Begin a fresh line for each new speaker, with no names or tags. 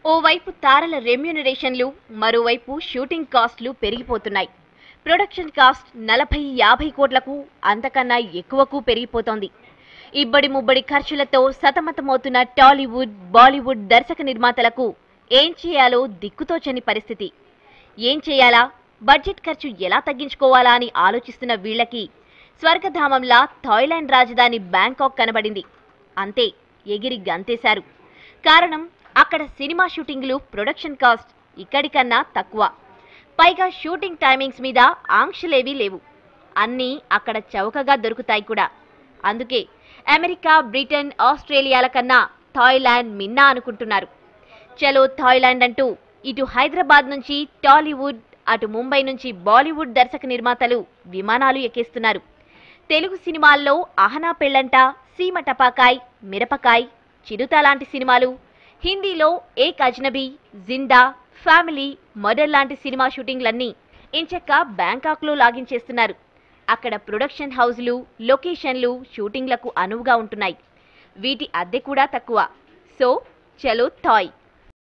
ఓవైపు తారల రెమ్యూనరేషన్లు, మరోవైపు షూటింగ్ కాస్ట్లు పెరిగిపోతున్నాయి. ప్రొడక్షన్ కాస్ట్ 40-50 కోట్లకు అంతకన్నా ఎక్కువకు పెరిగిపోతోంది. ఇబ్బడి ముబ్బడి ఖర్చులతో సతమతమవుతున్న టాలీవుడ్, బాలీవుడ్ దర్శక నిర్మాతలకు ఏం చేయాలో దిక్కుతోచని పరిస్థితి. ఏం చేయాలా, బడ్జెట్ ఖర్చు ఎలా తగ్గించుకోవాలా అని ఆలోచిస్తున్న వీళ్లకి స్వర్గధామంలా థాయిలాండ్ రాజధాని బ్యాంకాక్ కనబడింది. అంతే, ఎగిరి గంతేశారు. కారణం, అక్కడ సినిమా షూటింగ్లు ప్రొడక్షన్ కాస్ట్ ఇక్కడికన్నా తక్కువ. పైగా షూటింగ్ టైమింగ్స్ మీద ఆంక్షలేవీ లేవు. అన్నీ అక్కడ చౌకగా దొరుకుతాయి కూడా. అందుకే అమెరికా, బ్రిటన్, ఆస్ట్రేలియాల కన్నా థాయిలాండ్ మిన్నా అనుకుంటున్నారు. చలో థాయిలాండ్ అంటూ ఇటు హైదరాబాద్ నుంచి టాలీవుడ్, అటు ముంబై నుంచి బాలీవుడ్ దర్శక నిర్మాతలు విమానాలు ఎక్కేస్తున్నారు. తెలుగు సినిమాల్లో అహనా పెళ్లంట, సీమ టపాకాయ్, మిరపకాయ్, చిరుత లాంటి సినిమాలు, హిందీలో ఏక్ అజ్నబీ, జిందా, ఫ్యామిలీ, మర్డర్ లాంటి సినిమా షూటింగ్లన్నీ ఇంచక్క బ్యాంకాక్లో లాగించేస్తున్నారు. అక్కడ ప్రొడక్షన్ హౌస్లు, లొకేషన్లు షూటింగ్లకు అనువుగా ఉంటున్నాయి. వీటి అద్దె కూడా తక్కువ. సో చలో థాయ్.